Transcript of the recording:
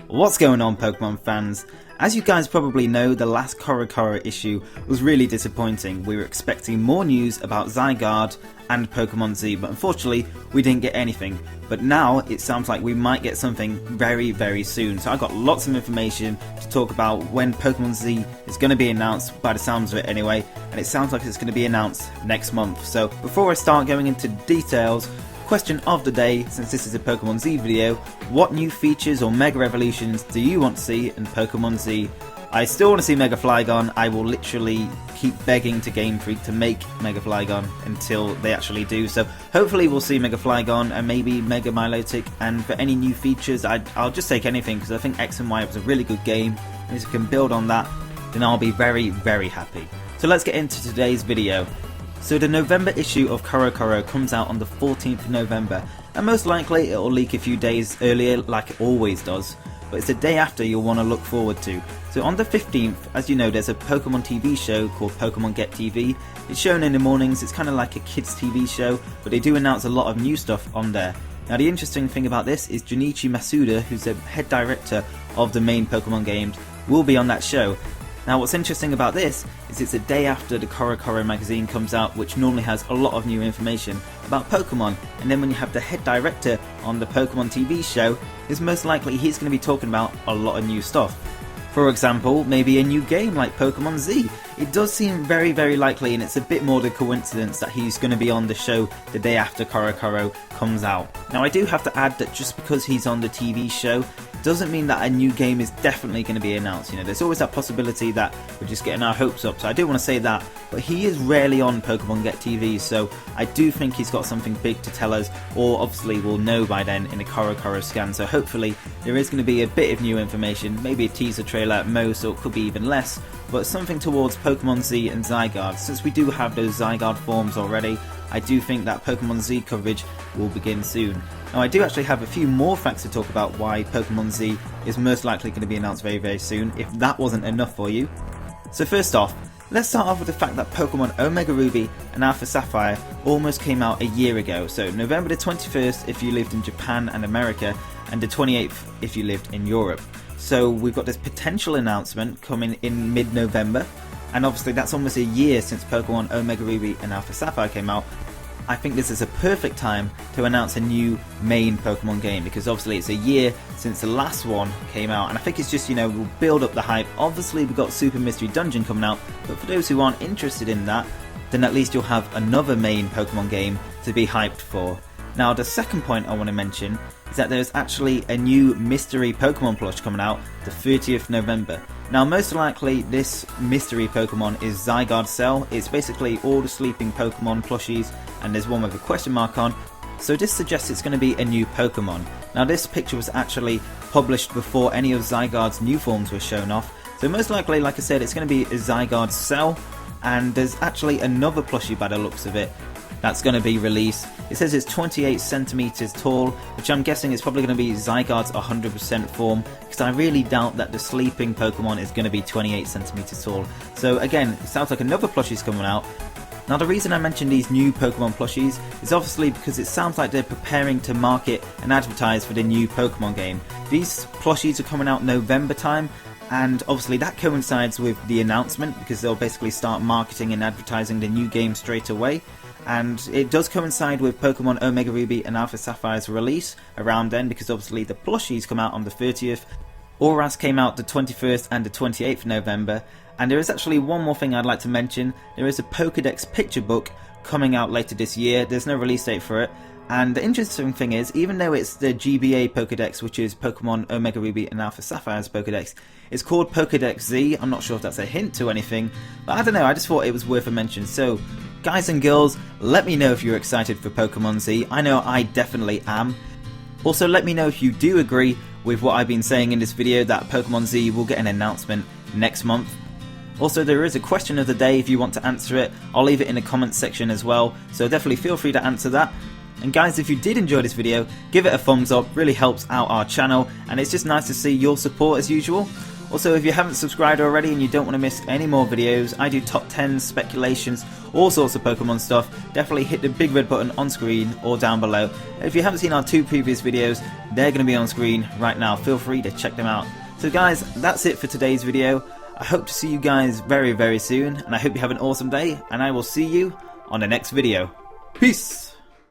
What's going on, Pokemon fans? As you guys probably know, the last Korokoro issue was really disappointing. We were expecting more news about Zygarde and Pokemon Z, but unfortunately we didn't get anything. But now it sounds like we might get something very soon. So I got lots of information to talk about when Pokemon Z is going to be announced, by the sounds of it anyway, and it sounds like it's going to be announced next month. So before I start going into details, question of the day, since this is a Pokemon Z video, what new features or Mega Evolutions do you want to see in Pokemon Z? I still want to see Mega Flygon. I will literally keep begging to Game Freak to make Mega Flygon until they actually do, so hopefully we'll see Mega Flygon and maybe Mega Milotic, and for any new features I'll just take anything, because I think X and Y was a really good game, and if we can build on that then I'll be very happy. So let's get into today's video. So the November issue of Korokoro comes out on the 14th of November, and most likely it will leak a few days earlier like it always does, but it's the day after you'll want to look forward to. So on the 15th, as you know, there's a Pokemon TV show called Pokemon Get TV. It's shown in the mornings, it's kind of like a kids TV show, but they do announce a lot of new stuff on there. Now the interesting thing about this is Junichi Masuda, who's the head director of the main Pokemon games, will be on that show. Now what's interesting about this is it's a day after the Korokoro magazine comes out, which normally has a lot of new information about Pokemon, and then when you have the head director on the Pokemon TV show, it's most likely he's going to be talking about a lot of new stuff. For example, maybe a new game like Pokemon Z. It does seem very likely, and it's a bit more the coincidence that he's going to be on the show the day after Korokoro comes out. Now I do have to add that just because he's on the TV show doesn't mean that a new game is definitely going to be announced. You know, there's always that possibility that we're just getting our hopes up, so I do want to say that, but he is rarely on Pokemon Get TV, so I do think he's got something big to tell us, or obviously we'll know by then in the Korokoro scan, so hopefully there is going to be a bit of new information, maybe a teaser trailer at most, or it could be even less, but something towards Pokemon Z and Zygarde. Since we do have those Zygarde forms already, I do think that Pokemon Z coverage will begin soon. Now I do actually have a few more facts to talk about why Pokemon Z is most likely going to be announced very soon, if that wasn't enough for you. So first off, let's start off with the fact that Pokemon Omega Ruby and Alpha Sapphire almost came out a year ago, so November the 21st if you lived in Japan and America, and the 28th if you lived in Europe. So we've got this potential announcement coming in mid-November, and obviously that's almost a year since Pokemon Omega Ruby and Alpha Sapphire came out. I think this is a perfect time to announce a new main Pokemon game, because obviously it's a year since the last one came out, and I think it's just, you know, we'll build up the hype. Obviously we've got Super Mystery Dungeon coming out, but for those who aren't interested in that, then at least you'll have another main Pokemon game to be hyped for. Now the second point I want to mention is that there's actually a new mystery Pokemon plush coming out the 30th November. Now most likely this mystery Pokemon is Zygarde Cell. It's basically all the sleeping Pokemon plushies, and there's one with a question mark on, so this suggests it's going to be a new Pokemon. Now this picture was actually published before any of Zygarde's new forms were shown off, so most likely, like I said, it's going to be a Zygarde Cell, and there's actually another plushie by the looks of it that's going to be released. It says it's 28 centimeters tall, which I'm guessing is probably going to be Zygarde's 100% form, because I really doubt that the sleeping Pokemon is going to be 28 centimeters tall. So again, it sounds like another plushie's coming out. Now the reason I mention these new Pokemon plushies is obviously because it sounds like they're preparing to market and advertise for the new Pokemon game. These plushies are coming out November time, and obviously that coincides with the announcement, because they'll basically start marketing and advertising the new game straight away. And it does coincide with Pokemon Omega Ruby and Alpha Sapphire's release around then, because obviously the plushies come out on the 30th, Auras came out the 21st and the 28th November, and there is actually one more thing I'd like to mention. There is a Pokédex picture book coming out later this year. There's no release date for it, and the interesting thing is, even though it's the GBA Pokédex, which is Pokemon Omega Ruby and Alpha Sapphire's Pokédex, it's called Pokédex Z. I'm not sure if that's a hint to anything, but I don't know, I just thought it was worth a mention. So guys and girls, let me know if you're excited for Pokemon Z. I know I definitely am. Also let me know if you do agree with what I've been saying in this video, that Pokemon Z will get an announcement next month. Also there is a question of the day if you want to answer it. I'll leave it in the comments section as well, so definitely feel free to answer that. And guys, if you did enjoy this video, give it a thumbs up, really helps out our channel, and it's just nice to see your support as usual. Also, if you haven't subscribed already and you don't want to miss any more videos, I do top 10 speculations all sorts of Pokemon stuff, definitely hit the big red button on screen or down below. If you haven't seen our 2 previous videos, they're going to be on screen right now. Feel free to check them out. So guys, that's it for today's video. I hope to see you guys very, very soon, and I hope you have an awesome day, and I will see you on the next video. Peace!